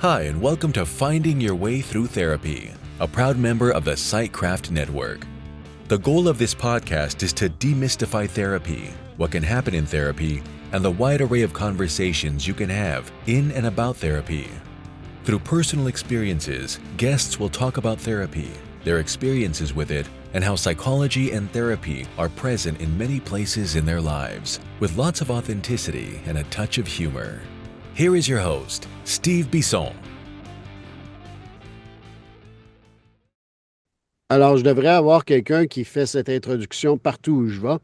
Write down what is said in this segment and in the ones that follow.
Hi, and welcome to Finding Your Way Through Therapy, a proud member of the Sightcraft Network. The goal of this podcast is to demystify therapy, what can happen in therapy, and the wide array of conversations you can have in and about therapy. Through personal experiences, guests will talk about therapy, their experiences with it, and how psychology and therapy are present in many places in their lives, with lots of authenticity and a touch of humor. Here is your host, Steve Bisson. Alors, je devrais avoir quelqu'un qui fait cette introduction partout où je vais.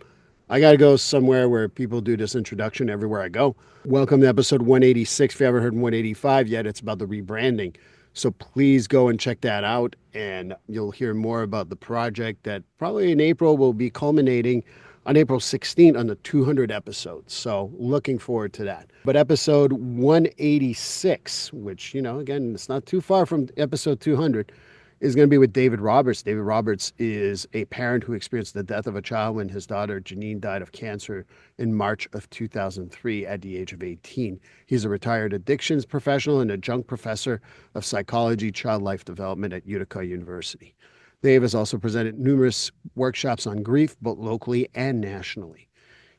I got to go somewhere where people do this introduction everywhere I go. Welcome to episode 186. If you haven't heard 185 yet, it's about the rebranding. So please go and check that out, and you'll hear more about the project that probably in April will be culminating on April 16th on the 200 episodes. So looking forward to that. But episode 186, which, again, it's not too far from episode 200, is going to be with David Roberts. David Roberts is a parent who experienced the death of a child when his daughter Janine died of cancer in March of 2003 at the age of 18. He's a retired addictions professional and adjunct professor of psychology, child life development at Utica University. Dave has also presented numerous workshops on grief, both locally and nationally.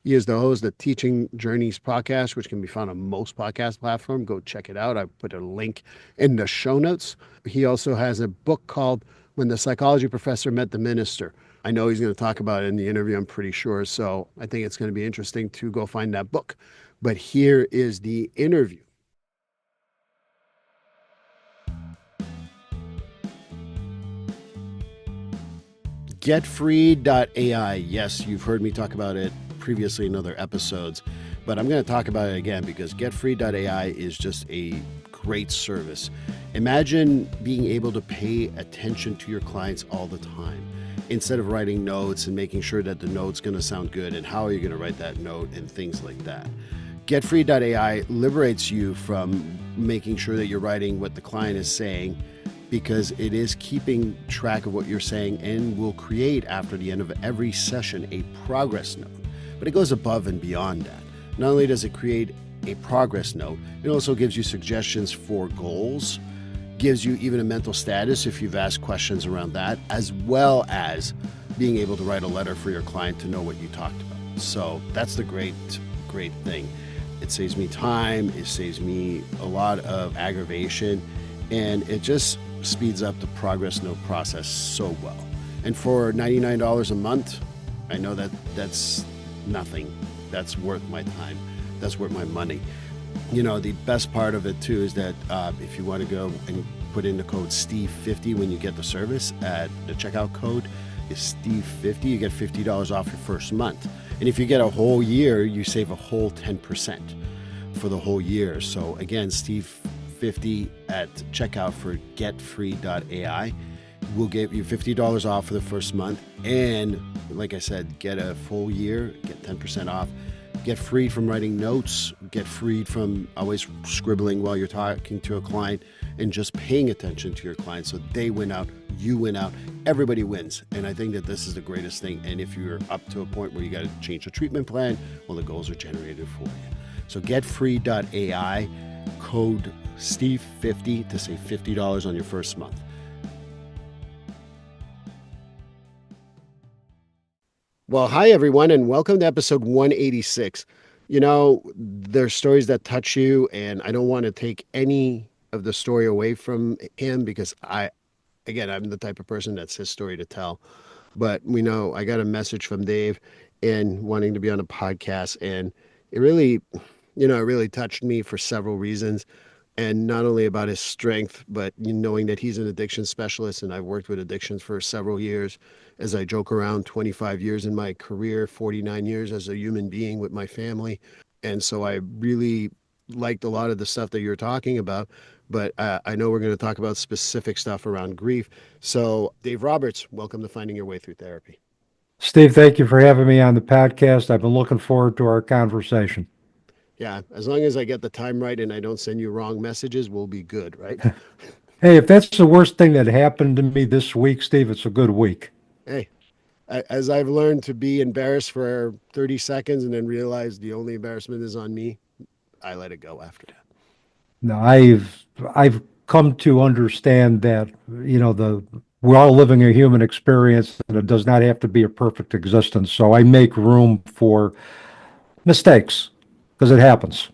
He is the host of the Teaching Journeys podcast, which can be found on most podcast platforms. Go check it out. I put a link in the show notes. He also has a book called When the Psychology Professor Met the Minister. I know he's going to talk about it in the interview, I'm pretty sure. So I think it's going to be interesting to go find that book. But here is the interview. GetFree.ai. Yes, you've heard me talk about it previously in other episodes, but I'm going to talk about it again because GetFree.ai is just a great service. Imagine being able to pay attention to your clients all the time instead of writing notes and making sure that the note's going to sound good and how are you going to write that note and things like that. GetFree.ai liberates you from making sure that you're writing what the client is saying, because it is keeping track of what you're saying and will create after the end of every session a progress note. But it goes above and beyond that. Not only does it create a progress note, it also gives you suggestions for goals, gives you even a mental status if you've asked questions around that, as well as being able to write a letter for your client to know what you talked about. So that's the great thing. It saves me time, it saves me a lot of aggravation, and it just speeds up the progress note process so well. And for $99 a month, I know that's nothing. That's worth my time. That's worth my money. The best part of it too is that if you want to go and put in the code Steve50 when you get the service, at the checkout code is Steve50, you get $50 off your first month. And if you get a whole year, you save a whole 10% for the whole year. So again, Steve50 at checkout for GetFree.ai will give you $50 off for the first month, and like I said, get a full year, get 10% off, get freed from writing notes, get freed from always scribbling while you're talking to a client, and just paying attention to your client. So they win out, you win out, everybody wins. And I think that this is the greatest thing. And if you're up to a point where you got to change the treatment plan, well, the goals are generated for you. So GetFree.ai, code Steve50 to save $50 on your first month. Well, hi, everyone, and welcome to episode 186. There's stories that touch you, and I don't want to take any of the story away from him because I'm the type of person that's his story to tell. But I got a message from Dave and wanting to be on a podcast, and it really touched me for several reasons. And not only about his strength, but knowing that he's an addiction specialist, and I've worked with addictions for several years. As I joke around, 25 years in my career, 49 years as a human being with my family. And so I really liked a lot of the stuff that you're talking about, but I know we're going to talk about specific stuff around grief. So Dave Roberts, welcome to Finding Your Way Through Therapy. Steve, thank you for having me on the podcast. I've been looking forward to our conversation. Yeah, as long as I get the time right and I don't send you wrong messages, we'll be good, right? Hey, if that's the worst thing that happened to me this week, Steve, it's a good week. Hey, as I've learned to be embarrassed for 30 seconds and then realize the only embarrassment is on me, I let it go after that. No, I've come to understand that, we're all living a human experience and it does not have to be a perfect existence. So I make room for mistakes because it happens.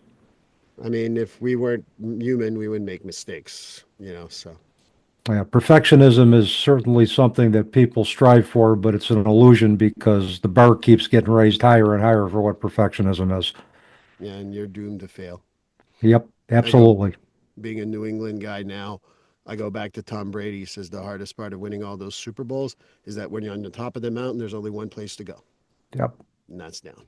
I mean, if we weren't human, we would make mistakes, so. Yeah, perfectionism is certainly something that people strive for, but it's an illusion because the bar keeps getting raised higher and higher for what perfectionism is. Yeah, and you're doomed to fail. Yep, I go, absolutely. being a New England guy now, I go back to Tom Brady. He says the hardest part of winning all those Super Bowls is that when you're on the top of the mountain, there's only one place to go, Yep, and that's down.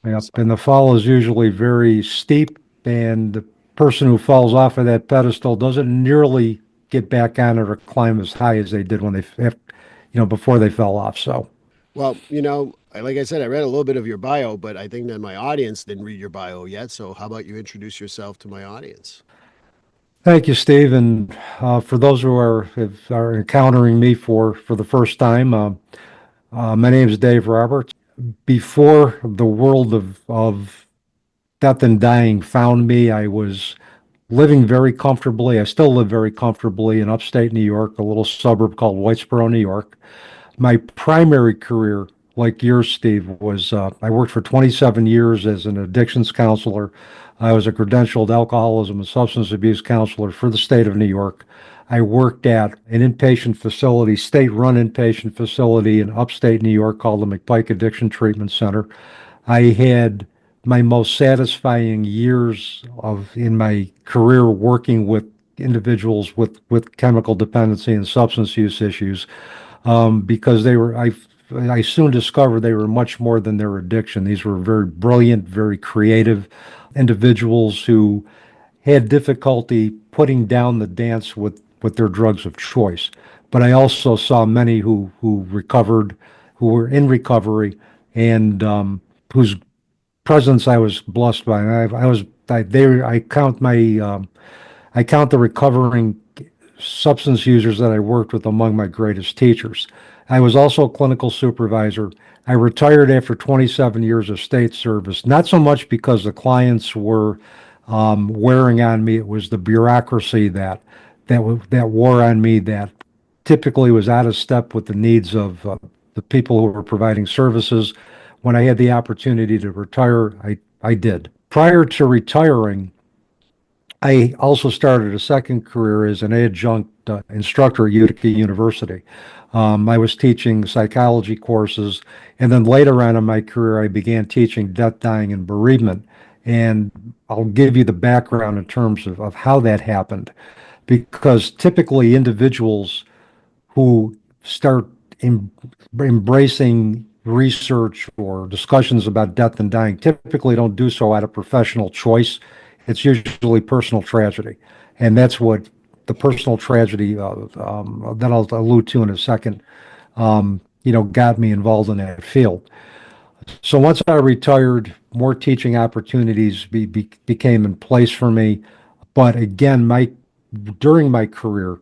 yep. So, And the fall is usually very steep, and the person who falls off of that pedestal doesn't nearly get back on it or climb as high as they did when before they fell off. So, well, like I said, I read a little bit of your bio, but I think that my audience didn't read your bio yet. So, how about you introduce yourself to my audience? thank you, Steve. And for those who are encountering me for the first time, my name is Dave Roberts. Before the world of death and dying found me, I was living very comfortably. I still live very comfortably in upstate New York, a little suburb called Whitesboro, New York. My primary career, like yours, Steve, was I worked for 27 years as an addictions counselor. I was a credentialed alcoholism and substance abuse counselor for the state of New York. I worked at an inpatient facility, state-run inpatient facility in upstate New York called the McPike Addiction Treatment Center. I had my most satisfying years of in my career working with individuals with chemical dependency and substance use issues because I soon discovered they were much more than their addiction. These were very brilliant, very creative individuals who had difficulty putting down the dance with their drugs of choice. But I also saw many who recovered, who were in recovery, and whose presence I was blessed by. And I was I, they I count the recovering substance users that I worked with among my greatest teachers. I was also a clinical supervisor. I retired after 27 years of state service, not so much because the clients were wearing on me. It was the bureaucracy that wore on me that typically was out of step with the needs of the people who were providing services. When I had the opportunity to retire, I did. Prior to retiring, I also started a second career as an adjunct instructor at Utica University. I was teaching psychology courses, and then later on in my career, I began teaching death, dying, and bereavement. And I'll give you the background in terms of how that happened, because typically individuals who start embracing research or discussions about death and dying typically don't do so out of professional choice. It's usually personal tragedy. And that's what the personal tragedy that I'll allude to in a second, got me involved in that field. So once I retired, more teaching opportunities became in place for me. But again, during my career,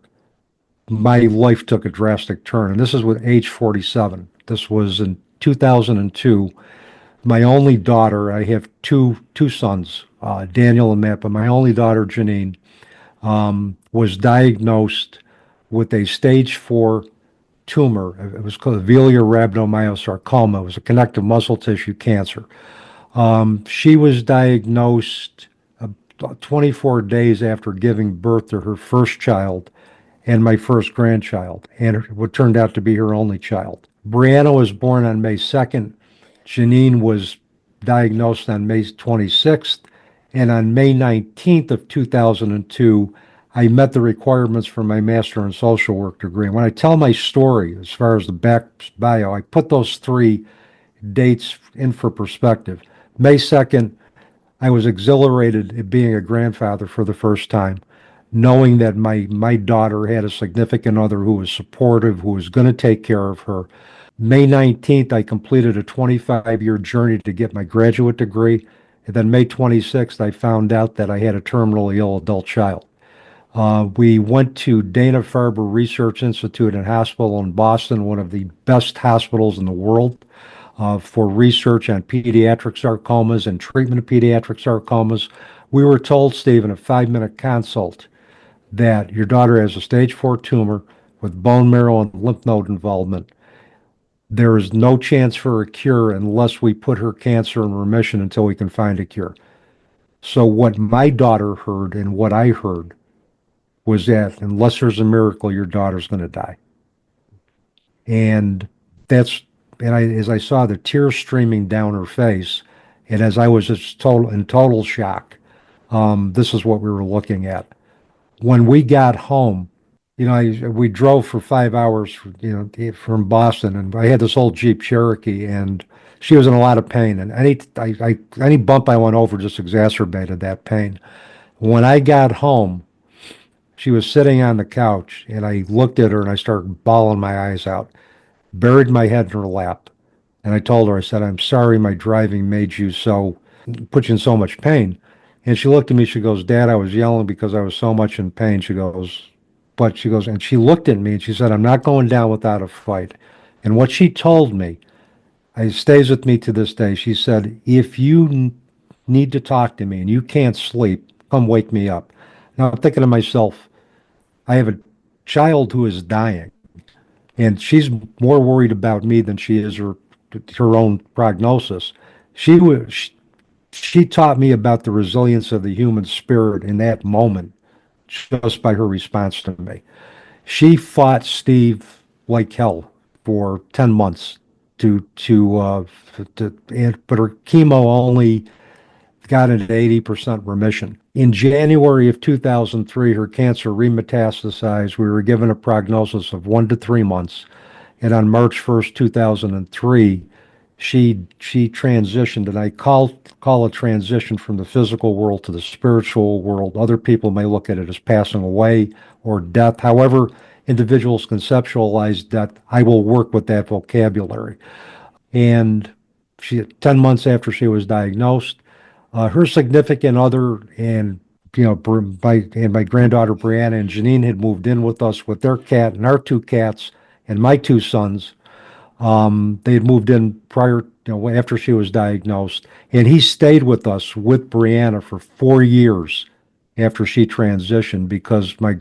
my life took a drastic turn, and this is with age 47. This was in 2002. My only daughter, I have two sons, Daniel and Matt, but my only daughter, Janine, was diagnosed with a stage 4 tumor. It was called velar rhabdomyosarcoma. It was a connective muscle tissue cancer. She was diagnosed 24 days after giving birth to her first child and my first grandchild, and what turned out to be her only child. Brianna was born on May 2nd. Janine was diagnosed on May 26th. And on May 19th of 2002, I met the requirements for my master in social work degree. And when I tell my story, as far as the back bio, I put those three dates in for perspective. May 2nd, I was exhilarated at being a grandfather for the first time, knowing that my daughter had a significant other who was supportive, who was going to take care of her. May 19th, I completed a 25-year journey to get my graduate degree. And then May 26th, I found out that I had a terminally ill adult child. We went to Dana-Farber Research Institute and Hospital in Boston, one of the best hospitals in the world. for research on pediatric sarcomas and treatment of pediatric sarcomas. We were told, Steve, in a 5-minute consult that your daughter has a stage 4 tumor with bone marrow and lymph node involvement. There is no chance for a cure unless we put her cancer in remission until we can find a cure. So what my daughter heard and what I heard was that unless there's a miracle, your daughter's going to die. And that's, and as I saw the tears streaming down her face, and as I was just in total shock, this is what we were looking at. When we got home, we drove for 5 hours, from Boston, and I had this old Jeep Cherokee, and she was in a lot of pain, and any bump I went over just exacerbated that pain. When I got home, she was sitting on the couch, and I looked at her and I started bawling my eyes out, buried my head in her lap, and I told her, I said, "I'm sorry my driving made you put you in so much pain." And she looked at me, she goes, "Dad, I was yelling because I was so much in pain." And she looked at me and she said, "I'm not going down without a fight." And what she told me, it stays with me to this day. She said, "If you need to talk to me and you can't sleep, come wake me up." Now I'm thinking to myself, I have a child who is dying, and she's more worried about me than she is her own prognosis. She taught me about the resilience of the human spirit in that moment just by her response to me. She fought Steve like hell for 10 months but her chemo only got into 80% remission. In January of 2003, her cancer remetastasized. We were given a prognosis of 1 to 3 months. And on March 1st, 2003, she transitioned, and I call a transition from the physical world to the spiritual world. Other people may look at it as passing away or death. However, individuals conceptualize death. I will work with that vocabulary. And 10 months after she was diagnosed, her significant other and my granddaughter Brianna and Janine had moved in with us with their cat and our 2 cats and my 2 sons. They had moved in after she was diagnosed, and he stayed with us with Brianna for 4 years after she transitioned because my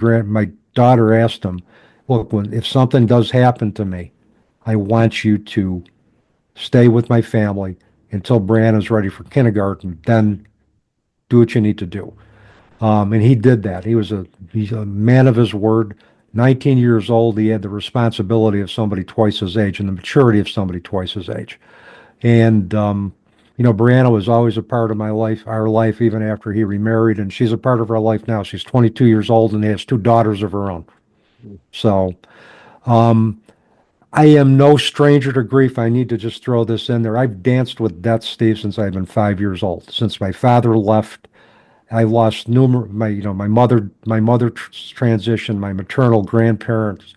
daughter asked him, "Look, if something does happen to me, I want you to stay with my family until Brianna's ready for kindergarten. Then do what you need to do." And he did that. He's a man of his word. 19 years old, he had the responsibility of somebody twice his age and the maturity of somebody twice his age. And Brianna was always a part of our life, even after he remarried, and she's a part of our life now. She's 22 years old and has 2 daughters of her own. So, I am no stranger to grief. I need to just throw this in there. I've danced with death, Steve, since I've been 5 years old. Since my father left, I lost my mother transitioned, my maternal grandparents,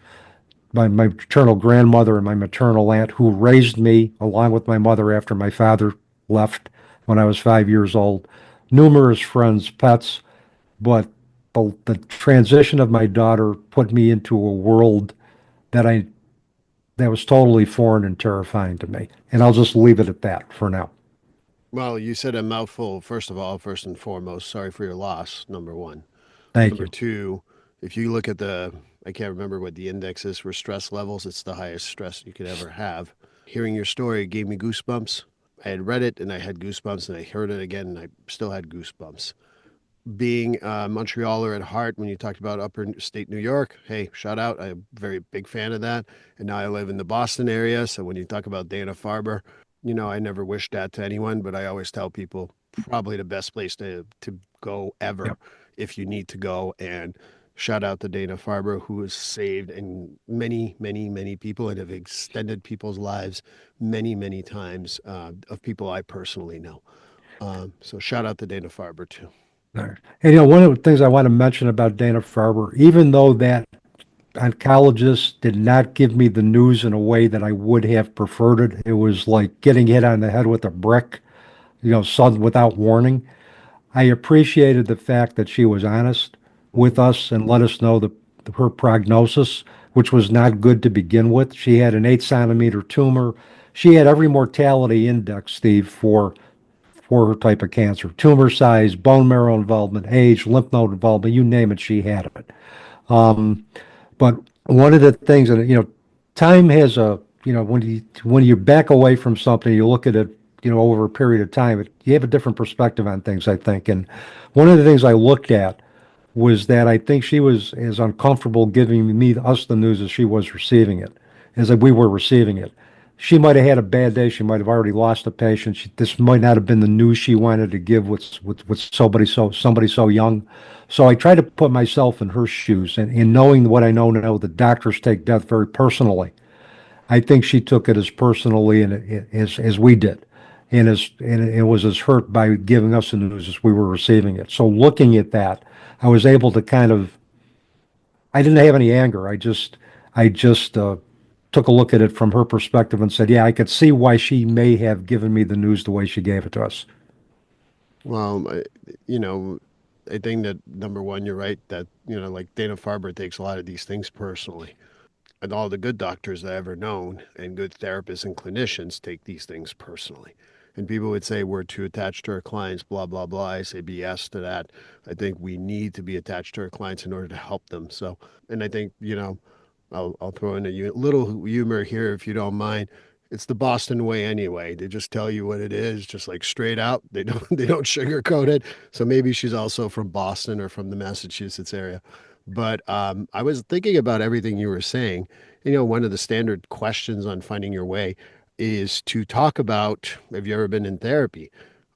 my maternal grandmother and my maternal aunt who raised me along with my mother after my father left when I was 5 years old, numerous friends, pets, but the transition of my daughter put me into a world that that was totally foreign and terrifying to me. And I'll just leave it at that for now. Well, you said a mouthful. First of all, first and foremost, sorry for your loss, number one. Thank Number you. two, if you look at I can't remember what the index is for stress levels, it's the highest stress you could ever have. Hearing your story gave me goosebumps. I had read it and I had goosebumps, and I heard it again and I still had goosebumps. Being a Montrealer at heart, when you talked about upper state New York, hey, shout out. I'm a very big fan of that. And now I live in the Boston area. So when you talk about Dana-Farber, I never wish that to anyone, but I always tell people probably the best place to go ever Yep. if you need to go. And shout out to Dana-Farber, who has saved and many, many, many people and have extended people's lives many, many times of people I personally know. So shout out to Dana-Farber too. There. And one of the things I want to mention about Dana-Farber, even though that oncologist did not give me the news in a way that I would have preferred it, it was like getting hit on the head with a brick, sudden without warning. I appreciated the fact that she was honest with us and let us know her prognosis, which was not good to begin with. She had an 8 centimeter tumor. she had every mortality index, Steve, for her type of cancer: tumor size, bone marrow involvement, age, lymph node involvement, you name it, she had it. Um, but one of the things that, time has a, when you back away from something, you look at it, over a period of time, you have a different perspective on things, I think. And one of the things I looked at was that I think she was as uncomfortable giving us the news as she was receiving it, as we were receiving it. She might have had a bad day. She might have already lost a patient. This might not have been the news she wanted to give with somebody so young. So I try to put myself in her shoes, and in knowing what I know now, the doctors take death very personally. I think she took it as personally and as we did, and it was as hurt by giving us the news as we were receiving it. So looking at that, I was able to kind of, I didn't have any anger. I just took a look at it from her perspective and said, yeah, I could see why she may have given me the news the way she gave it to us. Well, you know, I think that number one, you're right that, like Dana Farber takes a lot of these things personally. And all the good doctors I've ever known and good therapists and clinicians take these things personally. And people would say we're too attached to our clients, blah, blah, blah. I say BS to that. I think we need to be attached to our clients in order to help them. So, and I think, I'll throw in a little humor here if you don't mind. It's the Boston way anyway. They just tell you what it is, just like straight out. They don't sugarcoat it. So maybe she's also from Boston or from the Massachusetts area. But I was thinking about everything you were saying. One of the standard questions on finding your way is to talk about, have you ever been in therapy?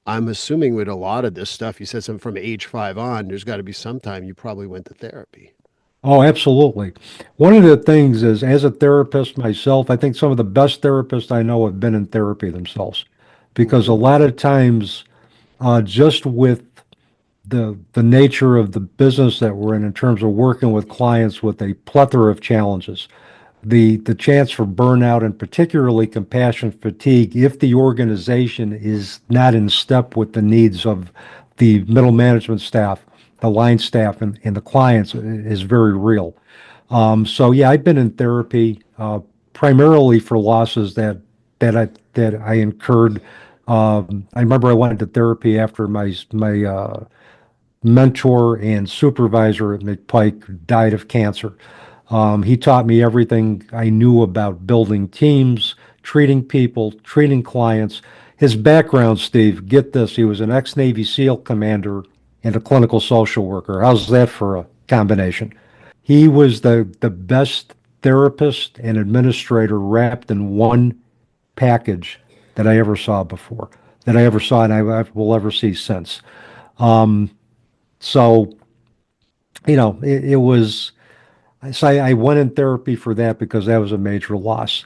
I'm assuming with a lot of this stuff, you said something from age 5 on, there's got to be some time you probably went to therapy. Oh, absolutely. One of the things is, as a therapist myself, I think some of the best therapists I know have been in therapy themselves, because a Hmm. lot of times, just with the nature of the business that we're in terms of working with clients with a plethora of challenges, the chance for burnout and particularly compassion fatigue, if the organization is not in step with the needs of the middle management staff, the line staff, and the clients, is very real. So yeah, I've been in therapy primarily for losses that I incurred. I remember I went to therapy after my mentor and supervisor at McPike died of cancer. He taught me everything I knew about building teams, treating people, treating clients. His background, Steve, get this, he was an ex-Navy SEAL commander and a clinical social worker. How's that for a combination? He was the best therapist and administrator wrapped in one package that I ever saw before, that I ever saw, and I will ever see since. Um, so, it was, so I went in therapy for that because that was a major loss.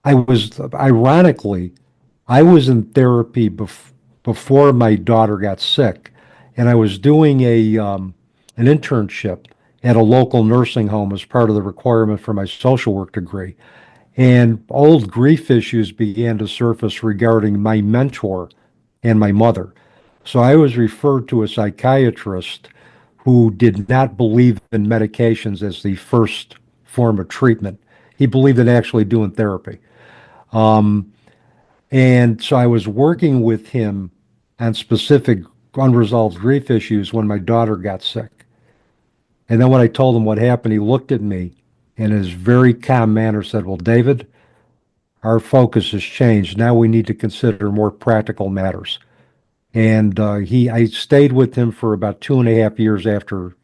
Ironically, I was in therapy before my daughter got sick, and I was doing an internship at a local nursing home as part of the requirement for my social work degree. And old grief issues began to surface regarding my mentor and my mother. So I was referred to a psychiatrist who did not believe in medications as the first form of treatment. He believed in actually doing therapy. Um, and so I was working with him on specific unresolved grief issues when my daughter got sick. And then when I told him what happened, he looked at me in his very calm manner said, well, David, our focus has changed. Now we need to consider more practical matters. And I stayed with him for about 2.5 years after,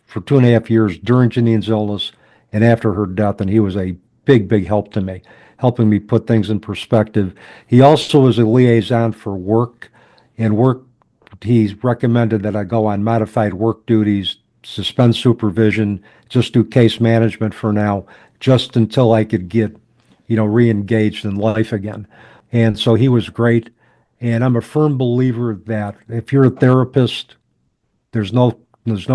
for 2.5 years during Janine's illness and after her death. And he was a big, big help to me, helping me put things in perspective. He also was a liaison for work, and work. He's recommended that I go on modified work duties, suspend supervision, just do case management for now, just until I could get, re-engaged in life again. And so he was great. And I'm a firm believer that if you're a therapist, there's no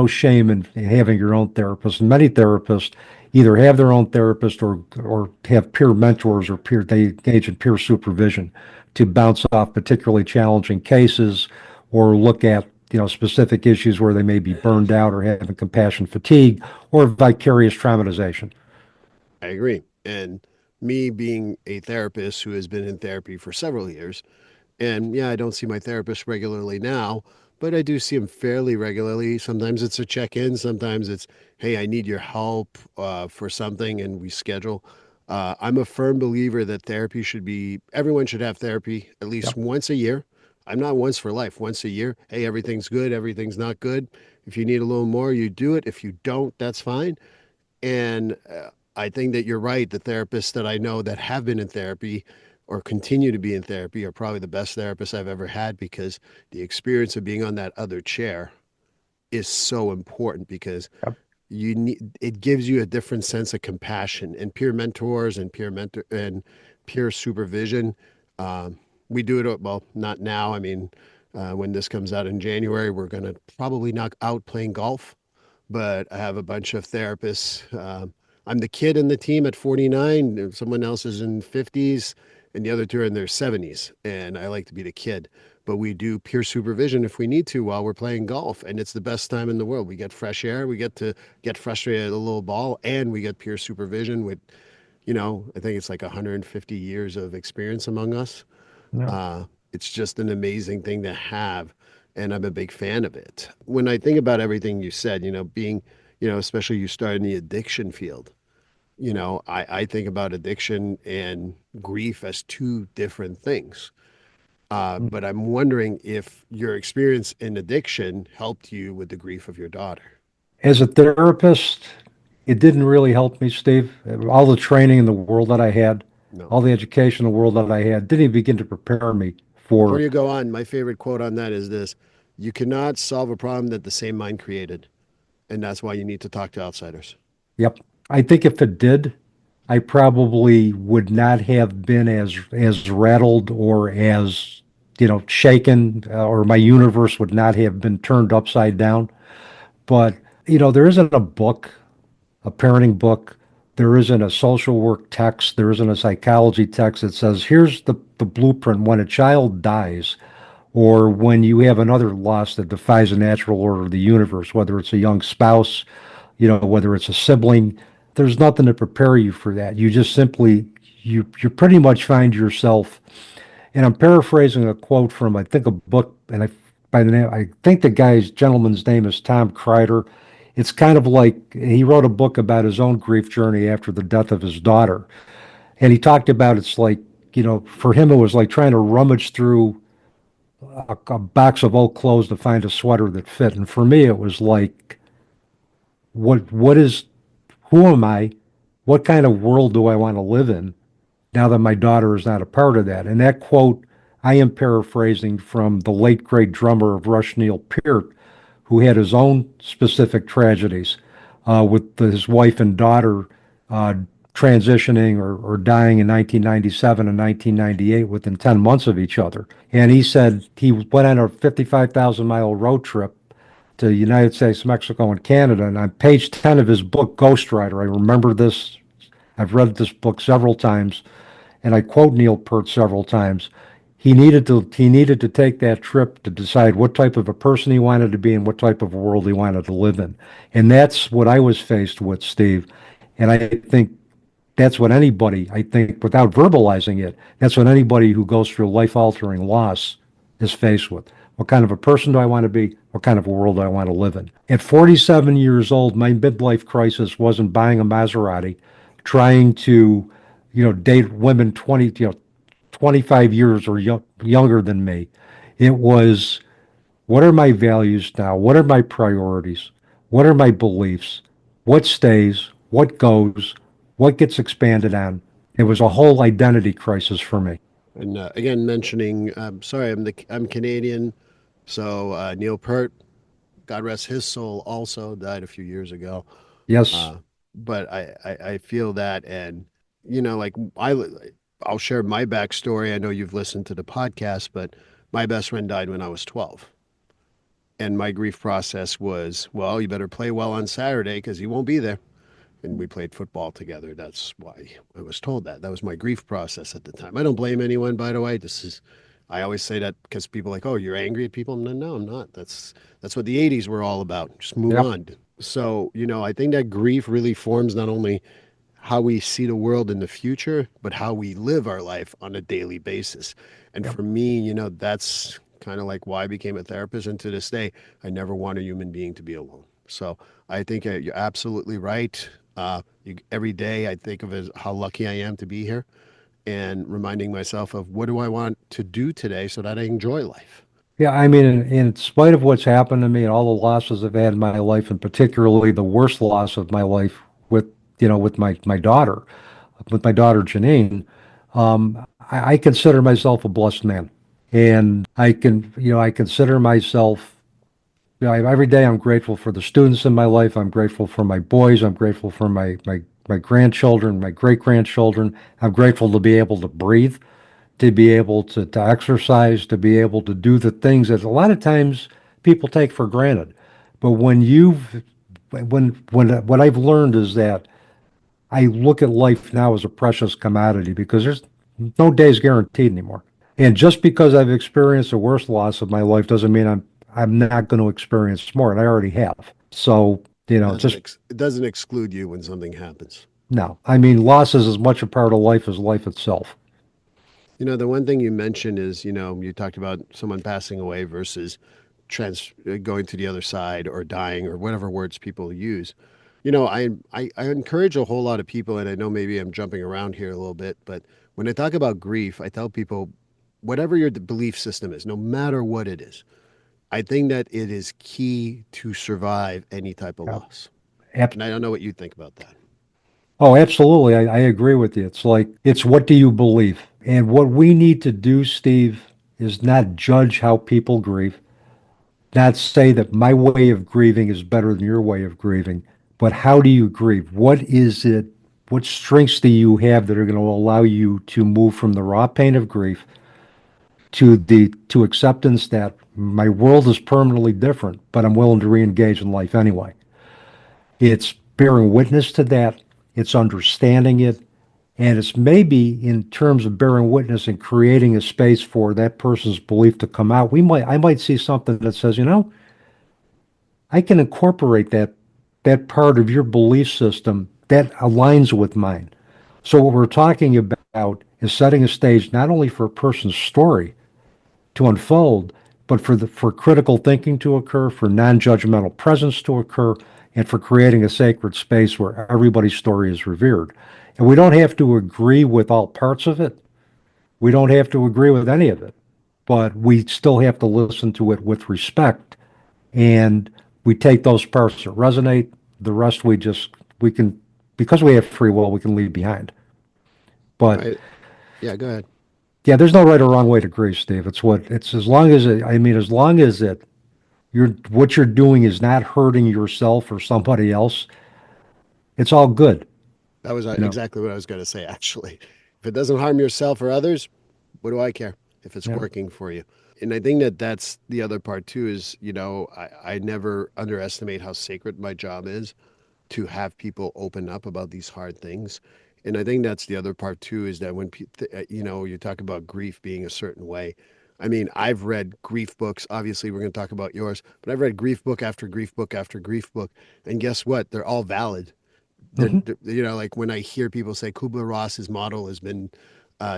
shame in having your own therapist. And many therapists either have their own therapist or have peer mentors or they engage in peer supervision to bounce off particularly challenging cases or look at specific issues where they may be burned out or having compassion fatigue or vicarious traumatization. I agree. And me being a therapist who has been in therapy for several years, and yeah, I don't see my therapist regularly now, but I do see him fairly regularly. Sometimes it's a check in, sometimes it's, hey, I need your help for something, and we schedule. I'm a firm believer that therapy should be, everyone should have therapy at least Yep. once a year. I'm not once for life, once a year. Hey, everything's good, everything's not good. If you need a little more, you do it. If you don't, that's fine. And I think that you're right. The therapists that I know that have been in therapy or continue to be in therapy are probably the best therapists I've ever had, because the experience of being on that other chair is so important, because Yep. you need, it gives you a different sense of compassion, and peer mentors and peer supervision. We do it, well, not now. I mean, when this comes out in January, we're going to probably knock out playing golf, but I have a bunch of therapists. I'm the kid in the team at 49, and someone else is in 50s, and the other two are in their 70s. And I like to be the kid. But we do peer supervision if we need to while we're playing golf. And it's the best time in the world. We get fresh air, we get to get frustrated at a little ball, and we get peer supervision with, I think it's like 150 years of experience among us. Yeah. Uh, it's just an amazing thing to have, and I'm a big fan of it. When I think about everything you said, being, especially you start in the addiction field, I think about addiction and grief as two different things. But I'm wondering if your experience in addiction helped you with the grief of your daughter. As a therapist, it didn't really help me, Steve. All the training in the world that I had, No. all the education in the world that I had, didn't even begin to prepare me Before for, you go on, my favorite quote on that is this: you cannot solve a problem that the same mind created. And that's why you need to talk to outsiders. yep. I think if it did, I probably would not have been as rattled or as, shaken, or my universe would not have been turned upside down. But, there isn't a book, a parenting book. There isn't a social work text. There isn't a psychology text that says, here's the blueprint when a child dies, or when you have another loss that defies the natural order of the universe, whether it's a young spouse, whether it's a sibling. There's nothing to prepare you for that. You just simply, you pretty much find yourself, and I'm paraphrasing a quote from, I think, a book, and by the name, I think the gentleman's name is Tom Kreider. It's kind of like he wrote a book about his own grief journey after the death of his daughter. And he talked about, it's like, for him, it was like trying to rummage through a box of old clothes to find a sweater that fit. And for me, it was like, what is, who am I? What kind of world do I want to live in now that my daughter is not a part of that? And that quote, I am paraphrasing from the late great drummer of Rush, Neil Peart, who had his own specific tragedies with his wife and daughter uh, transitioning or dying in 1997 and 1998 within 10 months of each other. And he said he went on a 55,000-mile road trip to the United States, Mexico, and Canada. And on page 10 of his book, Ghostwriter, I remember this. I've read this book several times, and I quote Neil Peart several times. He needed to take that trip to decide what type of a person he wanted to be and what type of world he wanted to live in. And that's what I was faced with, Steve. And I think that's what anybody, I think, without verbalizing it, that's what anybody who goes through life altering loss is faced with. What kind of a person do I want to be? What kind of a world do I want to live in? At 47 years old, my midlife crisis wasn't buying a Maserati, trying to, date women 25 years or younger than me. It was, what are my values now? What are my priorities? What are my beliefs? What stays? What goes? What gets expanded on? It was a whole identity crisis for me. And again, mentioning, sorry, I'm Canadian, so Neil Peart, God rest his soul, also died a few years ago. Yes. Uh, but I feel that, and like I'll share my backstory. I know you've listened to the podcast, but my best friend died when I was 12, and my grief process was, well, you better play well on Saturday because he won't be there. And we played football together. That's why I was told that. That was my grief process at the time. I don't blame anyone, by the way. I always say that because people are like, oh, you're angry at people. No, no, I'm not. That's what the '80s were all about. Just move Yep. on. So, I think that grief really forms not only how we see the world in the future, but how we live our life on a daily basis. And Yep. for me, that's kind of like why I became a therapist. And to this day, I never want a human being to be alone. So I think you're absolutely right. Every day I think of as how lucky I am to be here and reminding myself of what do I want to do today so that I enjoy life. Yeah, I mean, in spite of what's happened to me and all the losses I've had in my life, and particularly the worst loss of my life with, with my daughter Janine, I consider myself a blessed man. And I consider myself, every day I'm grateful for the students in my life. I'm grateful for my boys. I'm grateful for my grandchildren, my great grandchildren. I'm grateful to be able to breathe, to be able to exercise, to be able to do the things that a lot of times people take for granted. But when what I've learned is that I look at life now as a precious commodity because there's no days guaranteed anymore. And just because I've experienced the worst loss of my life doesn't mean I'm not going to experience more, and I already have. So, just It doesn't exclude you when something happens. no. I mean, loss is as much a part of life as life itself. The one thing you mentioned is, you talked about someone passing away versus going to the other side or dying or whatever words people use. I encourage a whole lot of people, and I know maybe I'm jumping around here a little bit, but when I talk about grief, I tell people, whatever your belief system is, no matter what it is, I think that it is key to survive any type of Yeah. loss. Ab- And I don't know what you think about that. Oh, absolutely. I agree with you. It's like, it's what do you believe? And what we need to do, Steve, is not judge how people grieve, not say that my way of grieving is better than your way of grieving, but how do you grieve? What is it? What strengths do you have that are going to allow you to move from the raw pain of grief to acceptance that my world is permanently different, but I'm willing to re-engage in life anyway. It's bearing witness to that, it's understanding it, and it's maybe in terms of bearing witness and creating a space for that person's belief to come out. I might see something that says, I can incorporate that part of your belief system that aligns with mine. So what we're talking about is setting a stage not only for a person's story to unfold, but for critical thinking to occur, for non-judgmental presence to occur, and for creating a sacred space where everybody's story is revered. And we don't have to agree with all parts of it. We don't have to agree with any of it, but we still have to listen to it with respect. And we take those parts that resonate. The rest we can, because we have free will, we can leave behind. But Right. Yeah, go ahead. yeah, there's no right or wrong way to grieve, Steve. It's as long as as long as what you're doing is not hurting yourself or somebody else, it's all good. That was You know. exactly what I was going to say, actually. If it doesn't harm yourself or others, what do I care if it's Yeah. working for you? And I think that that's the other part too is, I never underestimate how sacred my job is to have people open up about these hard things. And I think that's the other part too is that when, you talk about grief being a certain way. I mean, I've read grief books. Obviously, we're going to talk about yours, but I've read grief book after grief book after grief book. And guess what? They're all valid. Hmm. Like when I hear people say Kubler-Ross's model has been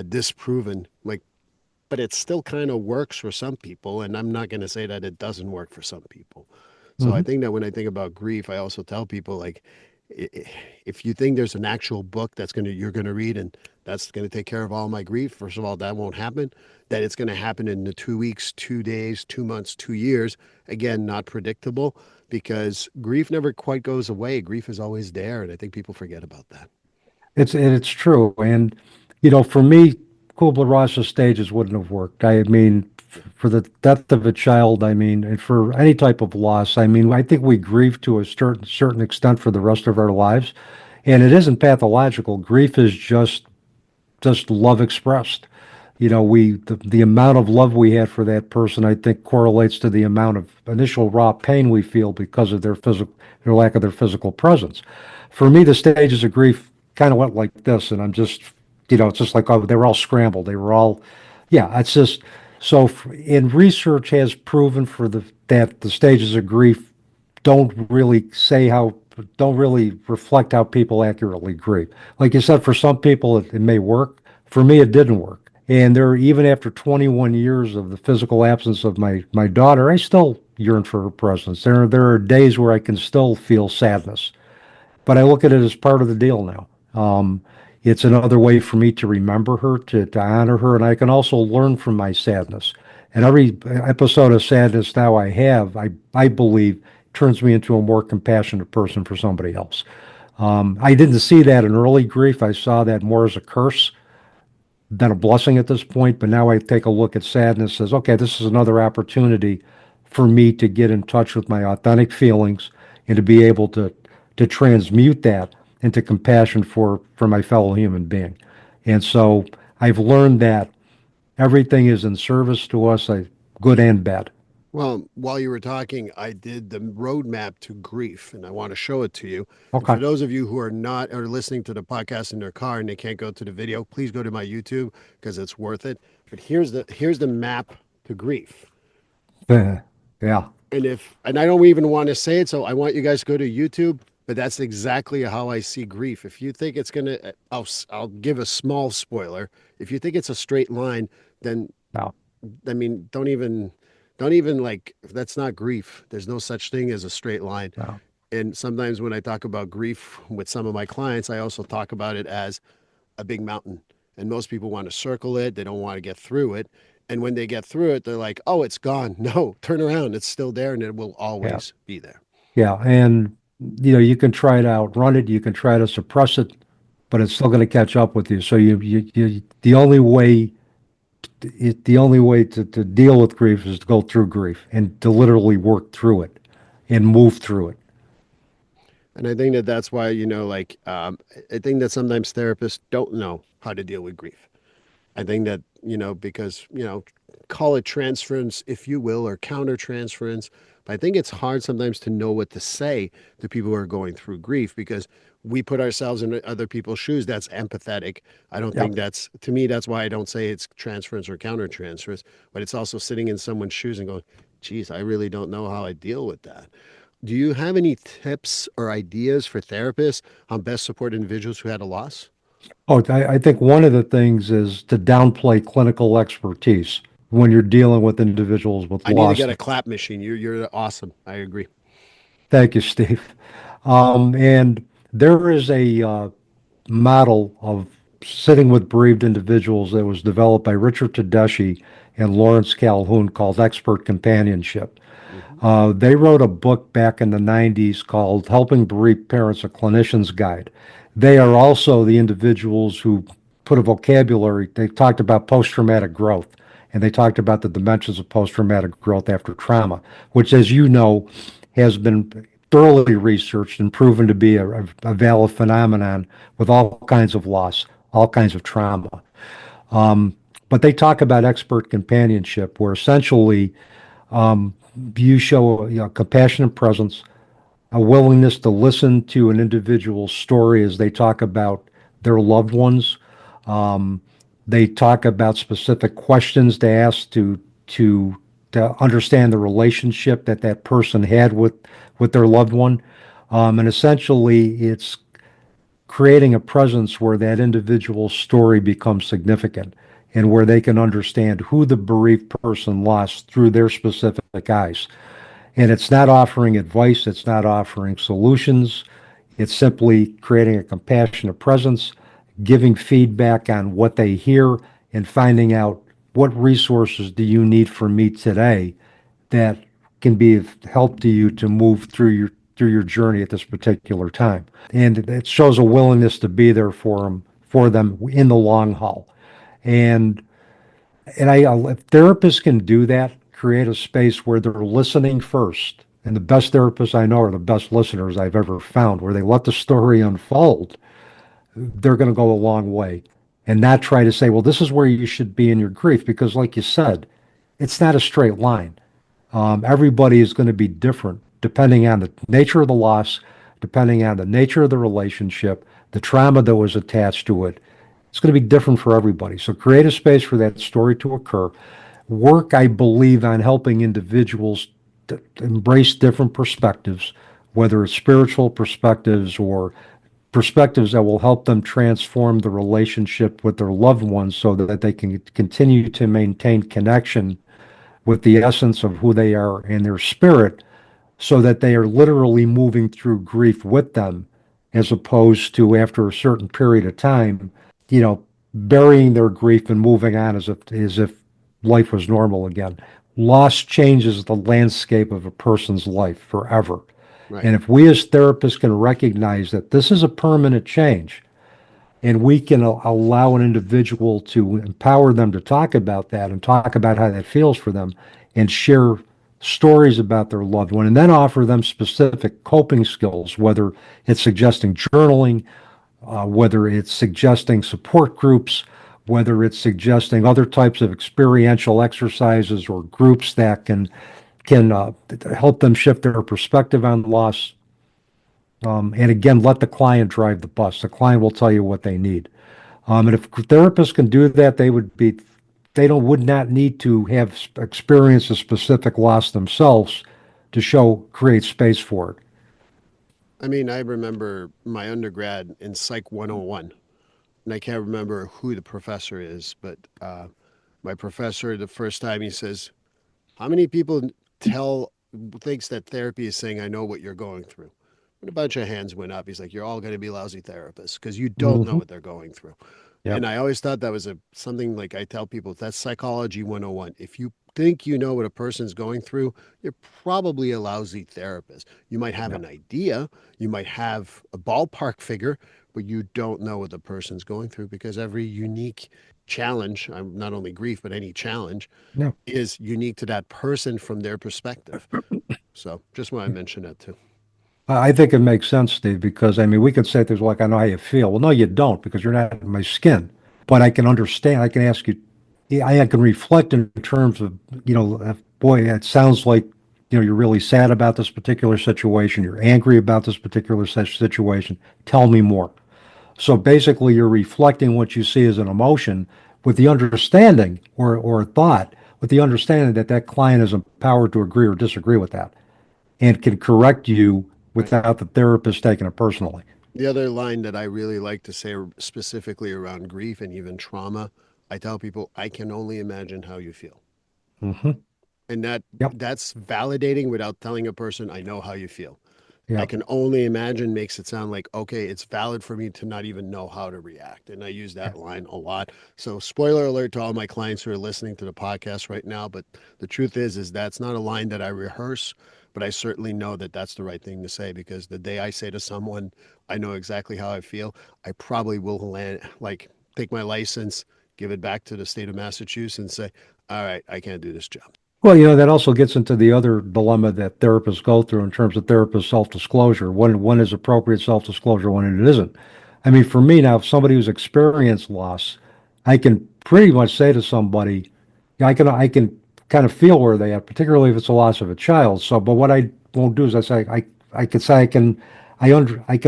disproven, like, but it still kind of works for some people, and I'm not going to say that it doesn't work for some people. So I Hmm. think that when I think about grief, I also tell people like, if you think there's an actual book you're gonna read and that's gonna take care of all my grief, first of all, that won't happen. That it's gonna happen in the 2 weeks, 2 days, 2 months, 2 years. Again, not predictable because grief never quite goes away. Grief is always there, and I think people forget about that. It's true. And for me, Kubler-Ross's stages wouldn't have worked. I mean, Yeah. for the death of a child, I mean, and for any type of loss, I mean, I think we grieve to a certain extent for the rest of our lives, and it isn't pathological. Grief is just love expressed. The amount of love we had for that person, I think, correlates to the amount of initial raw pain we feel because of their lack of their physical presence. For me, the stages of grief kind of went like this, and it's just like, oh, they were all scrambled. They were all, yeah. It's just so. And research has proven that the stages of grief don't really say how don't really reflect how people accurately grieve. Like you said, for some people it may work. For me, it didn't work. And there, even after 21 years of the physical absence of my daughter, I still yearn for her presence. There are days where I can still feel sadness, but I look at it as part of the deal now. It's another way for me to remember her, to honor her, and I can also learn from my sadness. And every episode of sadness now I believe, turns me into a more compassionate person for somebody else. I didn't see that in early grief. I saw that more as a curse than a blessing at this point. But now I take a look at sadness as, okay, this is another opportunity for me to get in touch with my authentic feelings and to be able to transmute that into compassion for my fellow human being. And so I've learned that everything is in service to us, good and bad. Well, while you were talking, I did the roadmap to grief, and I want to show it to you. And Okay. for those of you who are listening to the podcast in their car and they can't go to the video, please go to my YouTube because it's worth it. But here's the map to grief. Yeah. And I don't even want to say it, so I want you guys to go to YouTube. But that's exactly how I see grief. If you think it's gonna, I'll give a small spoiler. If you think it's a straight line, then No. I mean, don't even like, that's not grief. There's no such thing as a straight line. No. And sometimes when I talk about grief with some of my clients, I also talk about it as a big mountain. And most people want to circle it. They don't want to get through it. And when they get through it, they're like, oh, it's gone. No, turn around. It's still there and it will Yeah. always be there. Yeah. And you can try to outrun it, you can try to suppress it, but it's still going to catch up with you. So the only way to deal with grief is to go through grief and to literally work through it and move through it. And I think that that's why, I think that sometimes therapists don't know how to deal with grief. I think that, because, call it transference, if you will, or counter transference. But I think it's hard sometimes to know what to say to people who are going through grief because we put ourselves in other people's shoes. That's empathetic. I don't Yeah. think to me, that's why I don't say it's transference or counter transference, but it's also sitting in someone's shoes and going, geez, I really don't know how I deal with that. Do you have any tips or ideas for therapists on best support individuals who had a loss? Oh, I think one of the things is to downplay clinical expertise when you're dealing with individuals with I need to loss. get a clap machine. You're awesome. I agree. Thank you, Steve. And there is a model of sitting with bereaved individuals that was developed by Richard Tedeschi and Lawrence Calhoun called Expert Companionship. Hmm. They wrote a book back in the 90s called Helping Bereaved Parents, a Clinician's Guide. They are also the individuals who put a vocabulary. They talked about post-traumatic growth, and they talked about the dimensions of post-traumatic growth after trauma, which, as you know, has been thoroughly researched and proven to be a valid phenomenon with all kinds of loss, all kinds of trauma. But they talk about expert companionship, where essentially you show compassionate presence, a willingness to listen to an individual's story as they talk about their loved ones. Um, they talk about specific questions to ask to understand the relationship that that person had with their loved one. And essentially, it's creating a presence where that individual's story becomes significant and where they can understand who the bereaved person lost through their specific eyes. And it's not offering advice, it's not offering solutions. It's simply creating a compassionate presence, giving feedback on what they hear, and finding out what resources do you need from me today that can be of help to you to move through your journey at this particular time. And it shows a willingness to be there for them in the long haul. And if therapists can do that, create a space where they're listening first. And the best therapists I know are the best listeners I've ever found, where they let the story unfold. They're going to go a long way and not try to say, well, this is where you should be in your grief. Because, like you said, it's not a straight line. Everybody is going to be different depending on the nature of the loss, depending on the nature of the relationship, the trauma that was attached to it. It's going to be different for everybody. So create a space for that story to occur. Work, I believe, on helping individuals to embrace different perspectives, whether it's spiritual perspectives or perspectives that will help them transform the relationship with their loved ones so that they can continue to maintain connection with the essence of who they are and their spirit so that they are literally moving through grief with them as opposed to after a certain period of time, you know, burying their grief and moving on as if life was normal again. Loss changes the landscape of a person's life forever. Right. And if we as therapists can recognize that this is a permanent change, and we can allow an individual to empower them to talk about that and talk about how that feels for them and share stories about their loved one and then offer them specific coping skills, whether it's suggesting journaling, whether it's suggesting support groups, whether it's suggesting other types of experiential exercises or groups that can help them shift their perspective on loss. And again, let the client drive the bus. The client will tell you what they need. And if therapists can do that, they don't would not need to have experienced a specific loss themselves to create space for it. I mean, I remember my undergrad in Psych 101, and I can't remember who the professor is, but my professor, the first time he says, how many people tell thinks that therapy is saying, I know what you're going through? And a bunch of hands went up. He's like, you're all going to be lousy therapists because you don't know Hmm. what they're going through. Yep. And I always thought that was something like I tell people that's psychology 101. If you think you know what a person's going through, you're probably a lousy therapist. You might have Yep. an idea, you might have a ballpark figure, but you don't know what the person's going through because every unique challenge, not only grief, but any challenge, Yeah. is unique to that person from their perspective. So just want to mention that too. I think it makes sense, Steve, because I mean, we could say things like, I know how you feel. Well, no, you don't, because you're not in my skin. But I can understand, I can ask you, yeah, I can reflect in terms of, boy, it sounds like, you're really sad about this particular situation. You're angry about this particular situation. Tell me more. So basically, you're reflecting what you see as an emotion with the understanding or a thought, with the understanding that that client is empowered to agree or disagree with that and can correct you Right. without the therapist taking it personally. The other line that I really like to say specifically around grief and even trauma, I tell people, I can only imagine how you feel. Hmm. And Yep. that's validating without telling a person I know how you feel. I Yep. can only imagine makes it sound like, okay, it's valid for me to not even know how to react. And I use that line a lot. So spoiler alert to all my clients who are listening to the podcast right now. But the truth is that's not a line that I rehearse, but I certainly know that that's the right thing to say because the day I say to someone, I know exactly how I feel, I probably will land, like take my license, give it back to the state of Massachusetts and say, all right, I can't do this job. Well, that also gets into the other dilemma that therapists go through in terms of therapist self-disclosure. When is appropriate self-disclosure, when it isn't. I mean, for me now, if somebody who's experienced loss, I can pretty much say to somebody, yeah, I can kind of feel where they are, particularly if it's a loss of a child. So, but what I won't do is I could say I can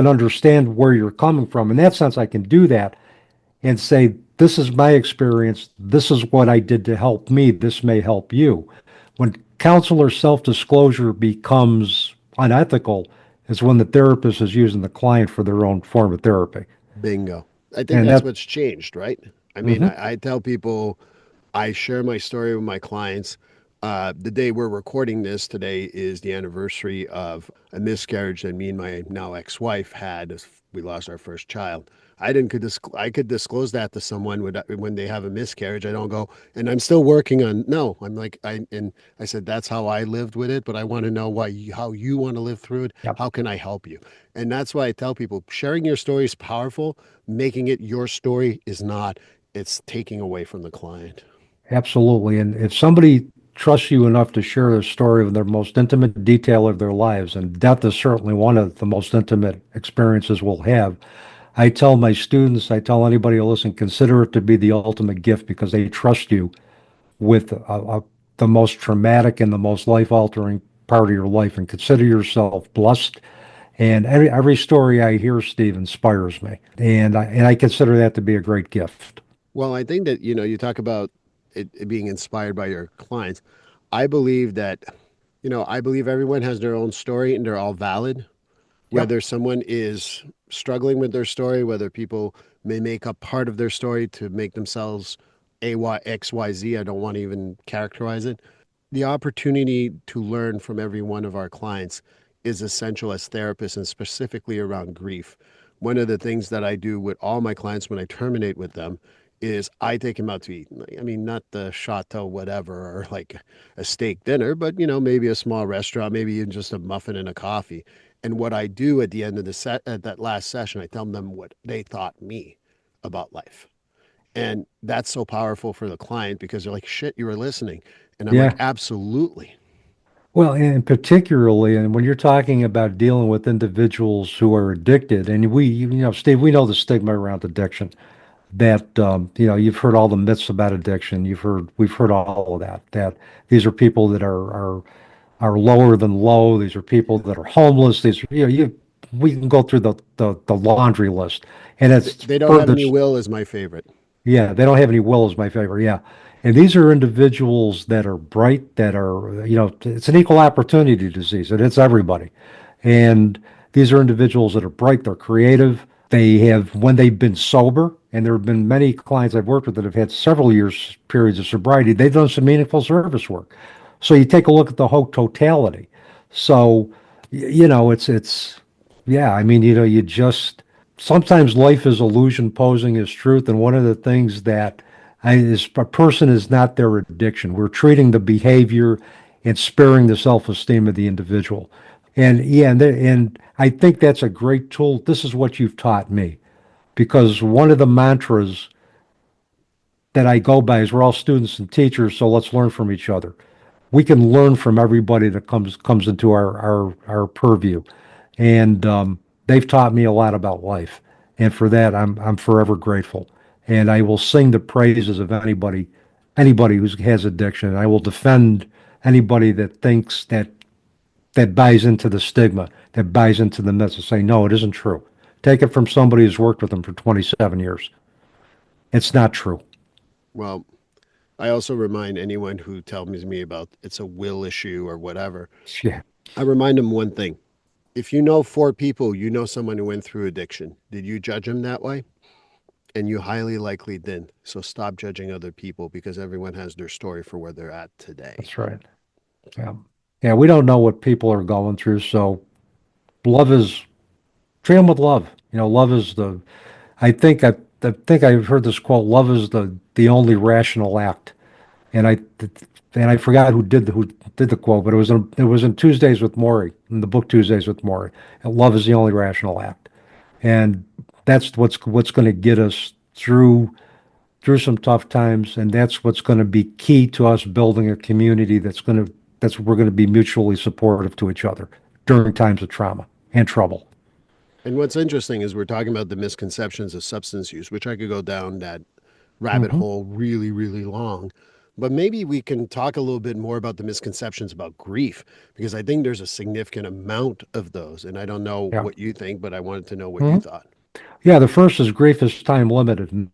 understand where you're coming from. In that sense, I can do that and say, this is my experience. This is what I did to help me. This may help you. When counselor self-disclosure becomes unethical is when the therapist is using the client for their own form of therapy. Bingo. I think And that's that, what's changed, right? I mean, mhm, I tell people, I share my story with my clients. The day we're recording this today is the anniversary of a miscarriage that me and my now ex-wife had as we lost our first child. I could disclose that to someone when they have a miscarriage. I don't go, and I'm still working on. No, I'm like I said that's how I lived with it, but I want to know how you want to live through it. yep, How can I help you? And that's why I tell people sharing your story is powerful. Making it your story is not. It's taking away from the client. absolutely. And if somebody trusts you enough to share their story of their most intimate detail of their lives, and death is certainly one of the most intimate experiences we'll have, I tell my students, I tell anybody who listen, consider it to be the ultimate gift because they trust you with the most traumatic and the most life-altering part of your life, and consider yourself blessed. And every story I hear, Steve, inspires me, and I consider that to be a great gift. Well, I think that, you talk about it being inspired by your clients. I believe that, I believe everyone has their own story and they're all valid. Yep, whether someone is struggling with their story, whether people may make up part of their story to make themselves XYZ. I don't want to even characterize it. The opportunity to learn from every one of our clients is essential as therapists, and specifically around grief. One of the things that I do with all my clients when I terminate with them is I take them out to eat. I mean, not the chateau, whatever, or like a steak dinner, but maybe a small restaurant, maybe even just a muffin and a coffee. And what I do at the end of the set, at that last session, I tell them what they taught me about life. And that's so powerful for the client because they're like, shit, you were listening. And I'm like, yeah. absolutely. Well, and particularly, and when you're talking about dealing with individuals who are addicted, and Steve, we know the stigma around addiction. That you've heard all the myths about addiction. We've heard all of that. That these are people that are lower than low. These are people that are homeless. These are, we can go through the laundry list, and it's They don't have further. any will is my favorite. Yeah, they don't have any will is my favorite. Yeah. And these are individuals that are bright, that are, it's an equal opportunity disease, and it's everybody. And these are individuals that are bright, they're creative. They have, when they've been sober, and there have been many clients I've worked with that have had several years periods of sobriety, they've done some meaningful service work. So you take a look at the whole totality. So, yeah, I mean, you just, sometimes life is illusion posing as truth. And one of the things that is a person is not their addiction. We're treating the behavior and sparing the self-esteem of the individual. And yeah, and I think that's a great tool. This is what you've taught me, because one of the mantras that I go by is we're all students and teachers, so let's learn from each other. We can learn from everybody that comes into our purview, and they've taught me a lot about life, and for that I'm forever grateful. And I will sing the praises of anybody who has addiction. And I will defend anybody that thinks that buys into the stigma, that buys into the myths, and say no, it isn't true. Take it from somebody who's worked with them for 27 years. It's not true. Well, I also remind anyone who tells me about it's a will issue or whatever, Yeah, I remind them one thing. If you know four people, you know someone who went through addiction. Did you judge them that way? And you highly likely didn't. So stop judging other people because everyone has their story for where they're at today. that's right. Yeah. Yeah, we don't know what people are going through, so love is treat them with love. Love is the. I think I've heard this quote. Love is the only rational act, and I forgot who did the quote, but it was in Tuesdays with Maury, in the book Tuesdays with Maury. And love is the only rational act, and that's what's going to get us through some tough times, and that's what's going to be key to us building a community that's we're going to be mutually supportive to each other during times of trauma and trouble. And what's interesting is we're talking about the misconceptions of substance use, which I could go down that rabbit Hmm. hole really, really long. But maybe we can talk a little bit more about the misconceptions about grief, because I think there's a significant amount of those. And I don't know Yeah. what you think, but I wanted to know what you Mhm. thought. Yeah, the first is grief is time limited. And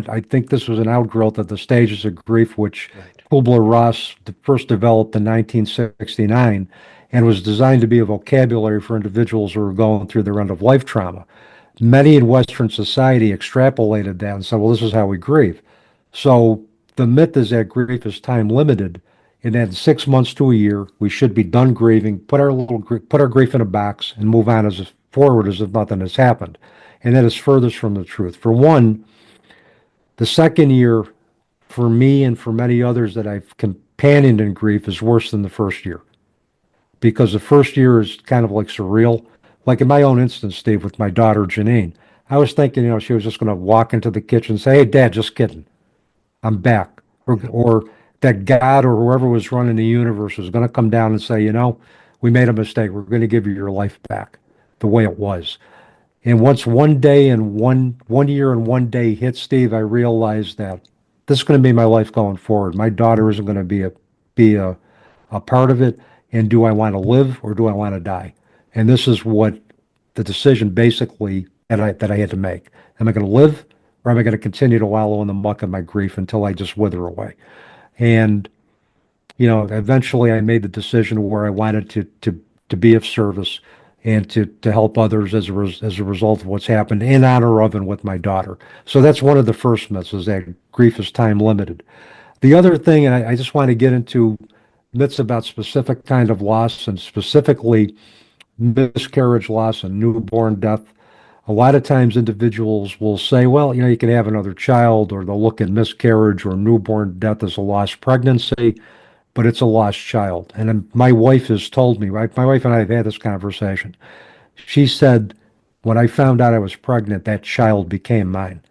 I think this was an outgrowth of the stages of grief, which Right. Kubler-Ross first developed in 1969 and was designed to be a vocabulary for individuals who are going through their end-of-life trauma. Many in Western society extrapolated that and said, well, this is how we grieve. So the myth is that grief is time limited, and that in 6 months to a year, we should be done grieving, put our grief in a box, and move on as if forward as if nothing has happened. And that is furthest from the truth. For one, the second year for me and for many others that I've companioned in grief is worse than the first year, because the first year is kind of like surreal. Like in my own instance, Steve, with my daughter Janine, I was thinking, she was just going to walk into the kitchen and say, "Hey, Dad, just kidding, I'm back," or that God or whoever was running the universe was going to come down and say, "We made a mistake. We're going to give you your life back the way it was." And once one day and one year and one day hit, Steve, I realized that this is going to be my life going forward. My daughter isn't going to be a part of it. And do I want to live or do I want to die? And this is what the decision basically that I had to make. Am I going to live, or am I going to continue to wallow in the muck of my grief until I just wither away? And eventually I made the decision where I wanted to be of service. and to help others as a result of what's happened in honor of and with my daughter. So that's one of the first myths, is that grief is time limited. The other thing, and I just want to get into myths about specific kind of loss, and specifically miscarriage loss and newborn death. A lot of times individuals will say, well, you can have another child, or they'll look at miscarriage or newborn death as a lost pregnancy, but it's a lost child. And my wife has told me, right? My wife and I have had this conversation. She said, when I found out I was pregnant, that child became mine.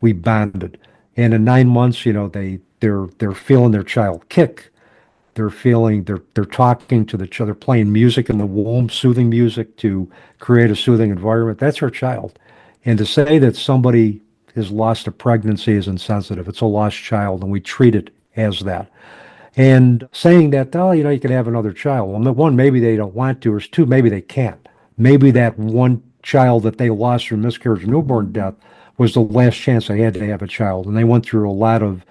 We bonded. And in 9 months, they're feeling their child kick. They're talking to each other, playing music in the womb, soothing music to create a soothing environment. That's her child. And to say that somebody has lost a pregnancy is insensitive. It's a lost child, and we treat it as that. And saying that, oh, you can have another child. Well, one, maybe they don't want to, or two, maybe they can't. Maybe that one child that they lost through miscarriage or newborn death was the last chance they had to have a child. And they went through a lot of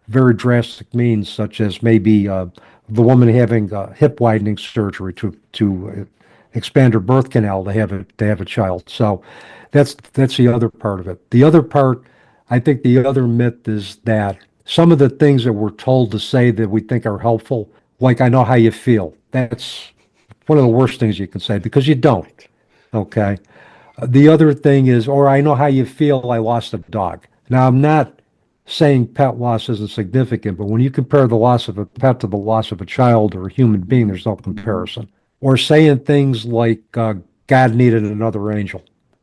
very drastic means, such as maybe the woman having hip widening surgery to expand her birth canal to have a child. So that's the other part of it. The other part, I think, the other myth is that some of the things that we're told to say that we think are helpful, like "I know how you feel." That's one of the worst things you can say, because you don't. Okay. The other thing is, or "I know how you feel, I lost a dog." Now, I'm not saying pet loss isn't significant, but when you compare the loss of a pet to the loss of a child or a human being, there's no comparison. Or saying things like God needed another angel,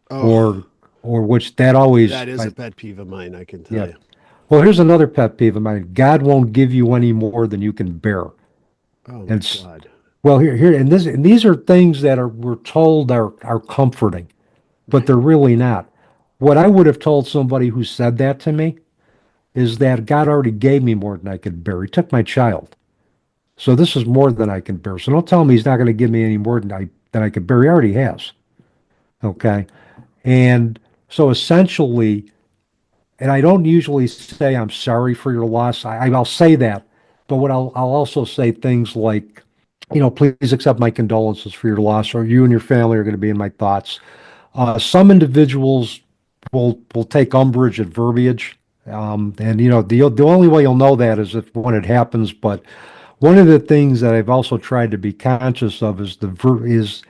Oh, or which that always, that is a pet peeve of mine, I can tell yeah. you. Well, here's another pet peeve of mine. God won't give you any more than you can bear. Oh And my God. well, and these are things that we're told are comforting, but Right. they're really not. What I would have told somebody who said that to me is that God already gave me more than I could bear. He took my child. So this is more than I can bear. So don't tell me he's not going to give me any more than I could bear. He already has. Okay. And so essentially, and I don't usually say I'm sorry for your loss. I'll say that, but what I'll also say things like, please accept my condolences for your loss, or you and your family are going to be in my thoughts. Some individuals will take umbrage at verbiage, and the only way you'll know that is if when it happens. But one of the things that I've also tried to be conscious of is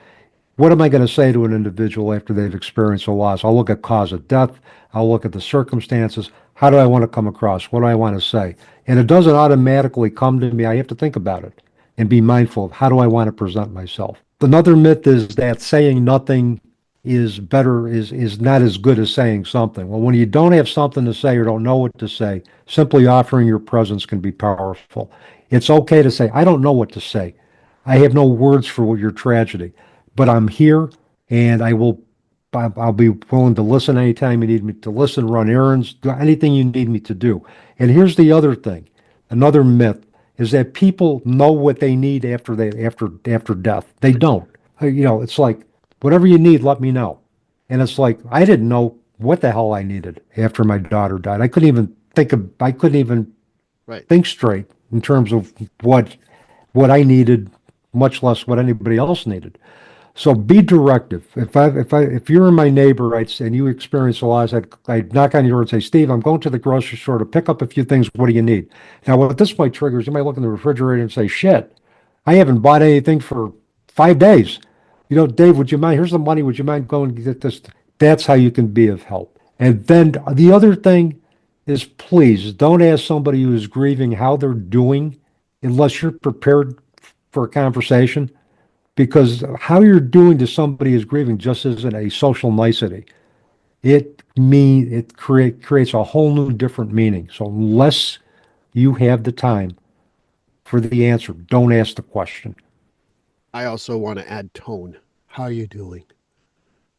what am I going to say to an individual after they've experienced a loss? I'll look at cause of death. I'll look at the circumstances. How do I want to come across? What do I want to say? And it doesn't automatically come to me. I have to think about it and be mindful of how do I want to present myself. Another myth is that saying nothing is not as good as saying something. Well, when you don't have something to say or don't know what to say, simply offering your presence can be powerful. It's okay to say, I don't know what to say. I have no words for your tragedy, but I'm here, and I'll be willing to listen anytime you need me to listen, run errands, do anything you need me to do. And here's the other thing, another myth is that people know what they need after death. They don't. It's like, whatever you need, let me know. And it's like, I didn't know what the hell I needed after my daughter died. I couldn't even Right. think straight in terms of what I needed, much less what anybody else needed. So be directive. If you're my neighbor, right, and you experience a loss, I'd knock on your door and say, Steve, I'm going to the grocery store to pick up a few things. What do you need? Now, what this might trigger is you might look in the refrigerator and say, shit, I haven't bought anything for 5 days. Dave, would you mind? Here's the money. Would you mind going to get this? That's how you can be of help. And then the other thing is, please don't ask somebody who is grieving how they're doing unless you're prepared for a conversation, because how you're doing to somebody who's grieving just isn't a social nicety. It creates a whole new different meaning. So unless you have the time for the answer, don't ask the question. I also want to add tone. How are you doing?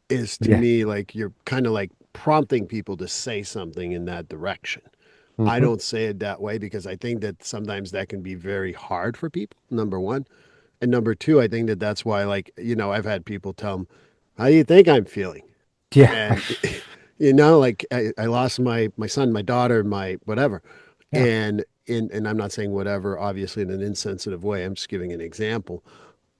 Is to Yeah. me like you're kind of like prompting people to say something in that direction. I Hmm. don't say it that way because I think that sometimes that can be very hard for people, number one. And number two, I think that that's why, like, I've had people tell them, how do you think I'm feeling? Yeah. And, like I lost my son, my daughter, my whatever. Yeah. And I'm not saying whatever, obviously, in an insensitive way. I'm just giving an example.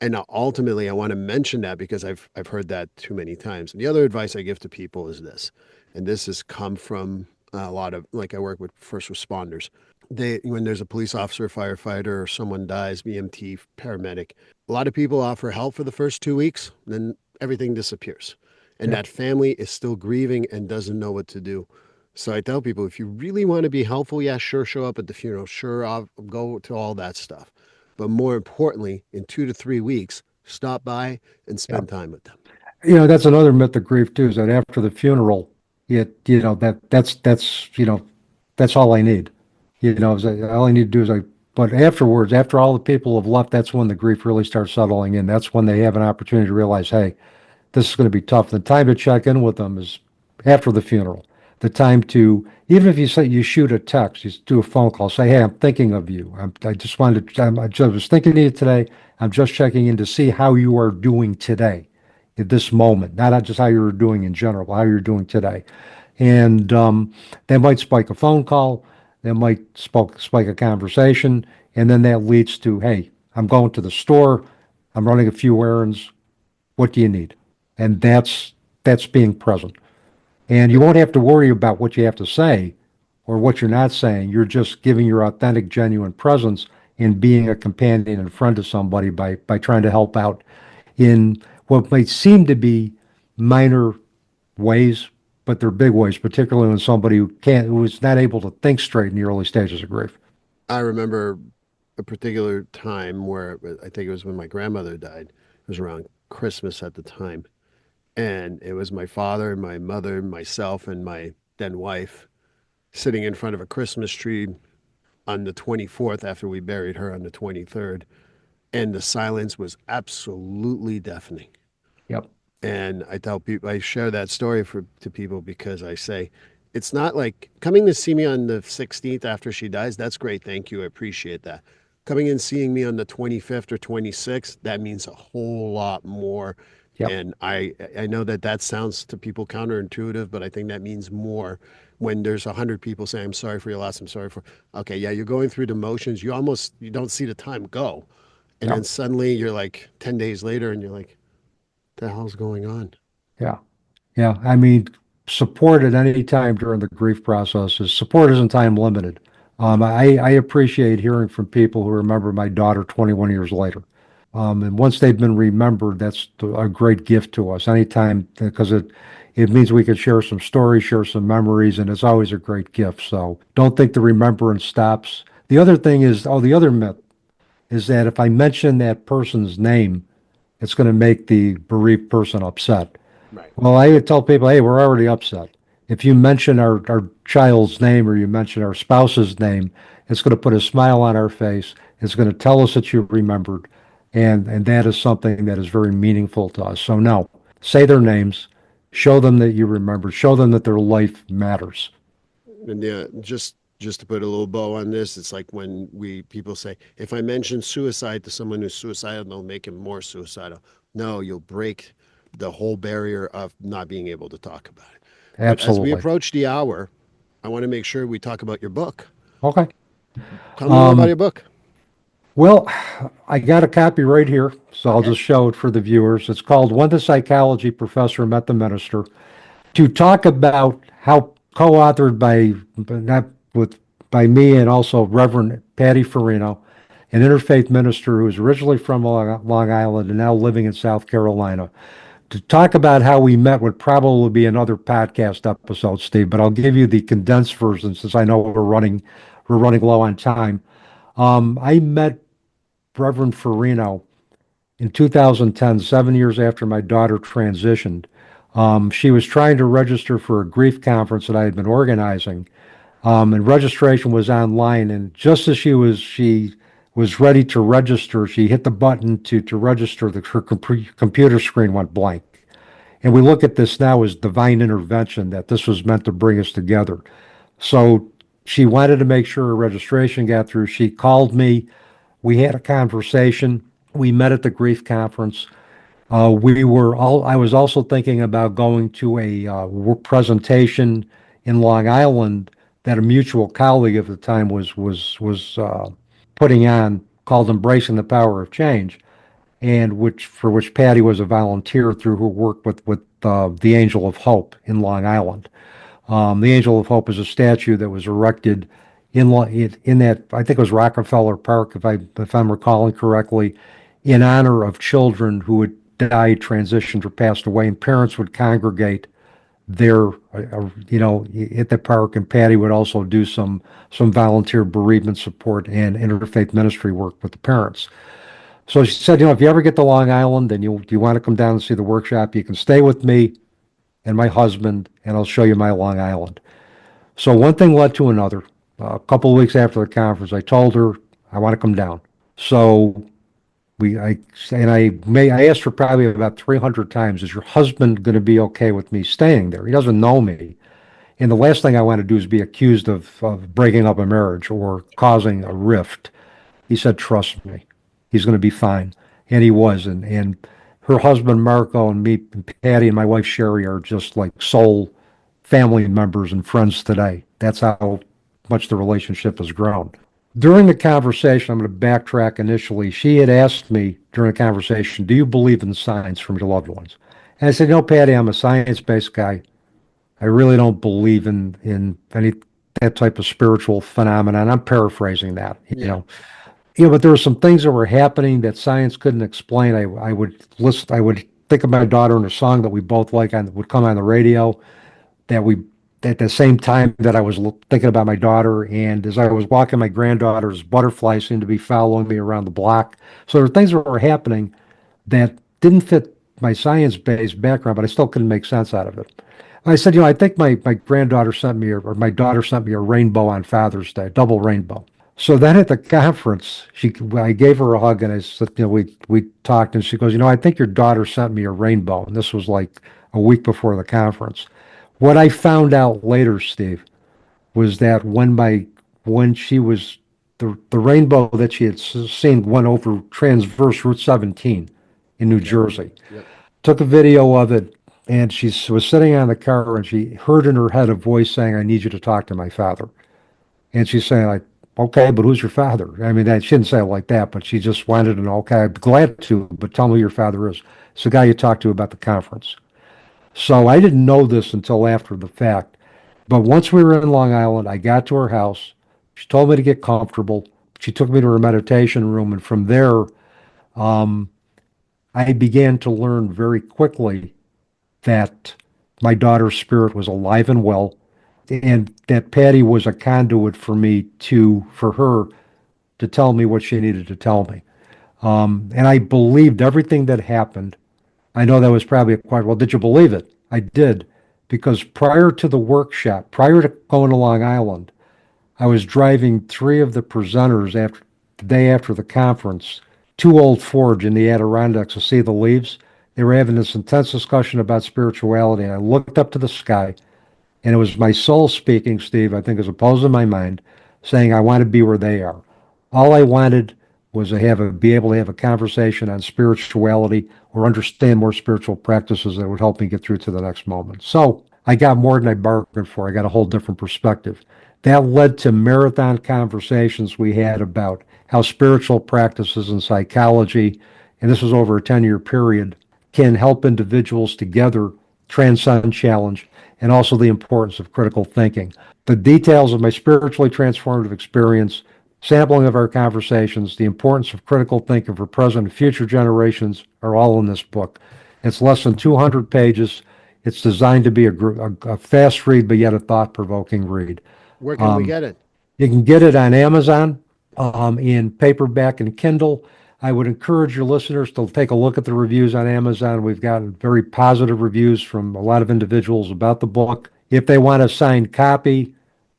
And ultimately, I want to mention that because I've heard that too many times. And the other advice I give to people is this, and this has come from a lot of, like, I work with first responders. They, when there's a police officer, firefighter, or someone dies, EMT, paramedic, a lot of people offer help for the first 2 weeks, then everything disappears, and Yep. that family is still grieving and doesn't know what to do. So I tell people, if you really want to be helpful, yeah, sure, show up at the funeral, sure, I'll go to all that stuff. But more importantly, in 2 to 3 weeks, stop by and Yep. spend time with them. That's another myth of grief too, is that after the funeral, that's all I need. Is that all I need to do is but afterwards, after all the people have left, that's when the grief really starts settling in. That's when they have an opportunity to realize, hey, this is going to be tough. The time to check in with them is after the funeral. The time to, even if you say you shoot a text, you do a phone call, say, hey, I'm thinking of you. I just wanted to, I just was thinking of you today. I'm just checking in to see how you are doing today at this moment, not just how you're doing in general, but how you're doing today. And they might spike a phone call, they might spike a conversation, and then that leads to, hey, I'm going to the store, I'm running a few errands. What do you need? And that's being present. And you won't have to worry about what you have to say or what you're not saying. You're just giving your authentic, genuine presence and being a companion and friend to somebody by trying to help out in what might seem to be minor ways, but they're big ways, particularly when somebody who is not able to think straight in the early stages of grief. I remember a particular time where I think it was when my grandmother died. It was around Christmas at the time. And it was my father, my mother, myself, and my then wife sitting in front of a Christmas tree on the 24th after we buried her on the 23rd. And the silence was absolutely deafening. Yep. And I tell people, I share that story to people because I say, it's not like coming to see me on the 16th after she dies. That's great. Thank you. I appreciate that. Coming and seeing me on the 25th or 26th, that means a whole lot more. Yep. And I know that that sounds to people counterintuitive, but I think that means more when there's 100 people saying, I'm sorry for your loss. I'm sorry for, okay, yeah, you're going through the motions. You don't see the time go. And then Yep. suddenly you're like 10 days later and you're like, the hell's going on? Yeah. Yeah. I mean, support at any time during the grief process is support isn't time limited. I appreciate hearing from people who remember my daughter 21 years later. And once they've been remembered, that's a great gift to us anytime because it means we can share some stories, share some memories, and it's always a great gift. So don't think the remembrance stops. The other thing is, the other myth is that if I mention that person's name, it's going to make the bereaved person upset. Right. Well, I would tell people, hey, we're already upset. If you mention our child's name or you mention our spouse's name, it's going to put a smile on our face. It's going to tell us that you remembered. And that is something that is very meaningful to us. So no, say their names, show them that you remember, show them that their life matters. And yeah, just to put a little bow on this, it's like when we people say, if I mention suicide to someone who's suicidal, they'll make him more suicidal. No, you'll break the whole barrier of not being able to talk about it. But as we Absolutely. approach the hour, I want to make sure we talk about your book. Okay. Tell me more about Um, your book. well, I got a copy right here, so I'll Okay. just show it for the viewers. It's called When the Psychology Professor Met the Minister. To talk about how co-authored not with by me and also Reverend Patty Farino, an interfaith minister who is originally from Long Island and now living in South Carolina. To talk about how we met would probably be another podcast episode, Steve, but I'll give you the condensed version since I know we're running low on time. I met Reverend Farino in 2010, 7 years after my daughter transitioned. She was trying to register for a grief conference that I had been organizing, and registration was online. And just as she was ready to register, she hit the button to register. Her computer screen went blank. And we look at this now as divine intervention that this was meant to bring us together. So she wanted to make sure her registration got through. She called me. We had a conversation. We met at the grief conference. I was also thinking about going to a presentation in Long Island that a mutual colleague at the time was putting on called Embracing the Power of Change. and which Patty was a volunteer through her work with the Angel of Hope in Long Island. The Angel of Hope is a statue that was erected in that, I think it was Rockefeller Park, if I'm recalling correctly, in honor of children who had died, transitioned, or passed away, and parents would congregate there, at the park, and Patty would also do some volunteer bereavement support and interfaith ministry work with the parents. So she said, if you ever get to Long Island and you want to come down and see the workshop, you can stay with me and my husband, and I'll show you my Long Island. So one thing led to another. A couple of weeks after the conference, I told her I want to come down. So I asked her probably about 300 times, is your husband going to be okay with me staying there? He doesn't know me. And the last thing I want to do is be accused of breaking up a marriage or causing a rift. He said, trust me, he's going to be fine. And he was. And her husband, Marco, and me, and Patty, and my wife, Sherry, are just like soul family members and friends today. That's how much the relationship has grown. During the conversation, I'm going to backtrack initially. She had asked me during the conversation, do you believe in signs from your loved ones? And I said, no, Patty, I'm a science-based guy. I really don't believe in any that type of spiritual phenomenon. I'm paraphrasing that, but there were some things that were happening that science couldn't explain. I would listen. I would think of my daughter and a song that we both like would come on the radio. That we at the same time that I was thinking about my daughter, and as I was walking my granddaughter's butterflies seemed to be following me around the block. So there were things that were happening that didn't fit my science-based background, but I still couldn't make sense out of it. I said, I think my granddaughter sent me, or my daughter sent me a rainbow on Father's Day, a double rainbow. So then at the conference, I gave her a hug and I said, we talked, and she goes, I think your daughter sent me a rainbow. And this was like a week before the conference. What I found out later, Steve, was that when she was the rainbow that she had seen went over transverse Route 17 in New Jersey. Yep. Took a video of it, and she was sitting on the car, and she heard in her head a voice saying, "I need you to talk to my father." And she's saying, like, "Okay, but who's your father?" I mean, she didn't say it like that, but she just wanted to know, "Okay, I'm glad to, but tell me who your father is." It's the guy you talked to about the conference. So I didn't know this until after the fact. But once we were in Long Island, I got to her house. She told me to get comfortable. She took me to her meditation room. And from there, I began to learn very quickly that my daughter's spirit was alive and well, and that Patty was a conduit for her to tell me what she needed to tell me. And I believed everything that happened. I know that was probably a question. Well, did you believe it? I did, because prior to the workshop, prior to going to Long Island, I was driving three of the presenters the day after the conference to Old Forge in the Adirondacks to see the leaves. They were having this intense discussion about spirituality, and I looked up to the sky, and it was my soul speaking, Steve, I think, as opposed to my mind, saying, I want to be where they are. All I wanted was to be able to have a conversation on spirituality or understand more spiritual practices that would help me get through to the next moment. So I got more than I bargained for. I got a whole different perspective. That led to marathon conversations we had about how spiritual practices and psychology, and this was over a 10-year period, can help individuals together transcend challenge, and also the importance of critical thinking. The details of my spiritually transformative experience, sampling of our conversations, the importance of critical thinking for present and future generations are all in this book. It's less than 200 pages. It's designed to be a fast read, but yet a thought-provoking read. Where can we get it? You can get it on Amazon in paperback and Kindle. I would encourage your listeners to take a look at the reviews on Amazon. We've gotten very positive reviews from a lot of individuals about the book. If they want a signed copy,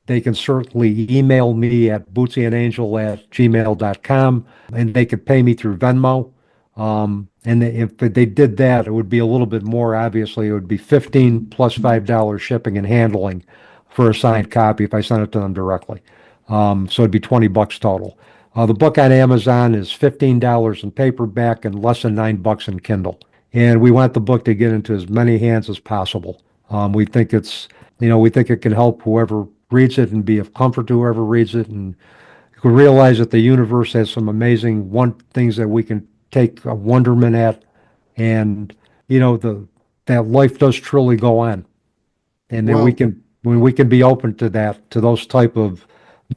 they can certainly email me at bootsyandangel@gmail.com, and they could pay me through Venmo. And if they did that, it would be a little bit more. Obviously, it would be $15 plus $5 shipping and handling for a signed copy if I sent it to them directly. So it'd be $20 total. The book on Amazon is $15 in paperback and less than $9 in Kindle. And we want the book to get into as many hands as possible. We think it can help whoever reads it and be of comfort to whoever reads it, and you can realize that the universe has some amazing things that we can take a wonderment at, and that life does truly go on, and then Well, when we can be open to that, to those type of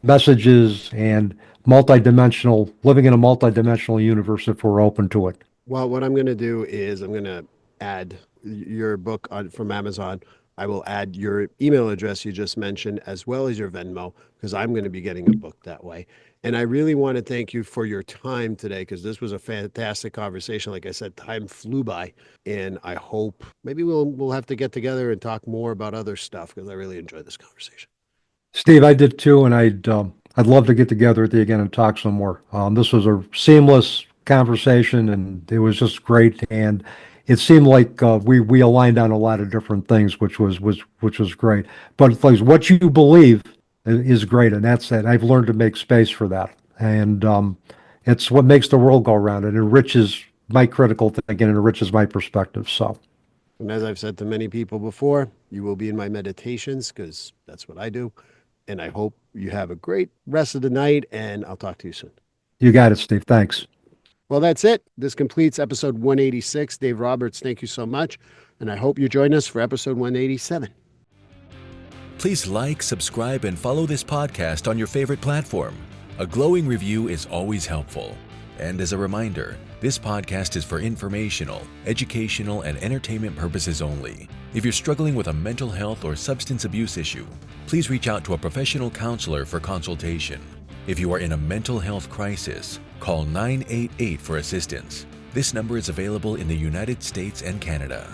messages and multidimensional, living in a multidimensional universe if we're open to it. Well, what I'm going to do is I'm going to add your book from Amazon. I will add your email address you just mentioned, as well as your Venmo, because I'm going to be getting a book that way. And I really want to thank you for your time today, because this was a fantastic conversation. Like I said, time flew by, and I hope maybe we'll have to get together and talk more about other stuff, because I really enjoyed this conversation. Steve, I did too, and I'd love to get together with you again and talk some more. This was a seamless conversation, and it was just great. And it seemed like we aligned on a lot of different things, which was great. But it's like what you believe is great, and that's it. I've learned to make space for that, and it's what makes the world go around. It enriches my critical thinking and enriches my perspective. So. And as I've said to many people before, you will be in my meditations, because that's what I do. And I hope you have a great rest of the night, and I'll talk to you soon. You got it, Steve. Thanks. Well, that's it. This completes episode 186. Dave Roberts, thank you so much. And I hope you join us for episode 187. Please like, subscribe, and follow this podcast on your favorite platform. A glowing review is always helpful. And as a reminder, this podcast is for informational, educational, and entertainment purposes only. If you're struggling with a mental health or substance abuse issue, please reach out to a professional counselor for consultation. If you are in a mental health crisis, call 988 for assistance. This number is available in the United States and Canada.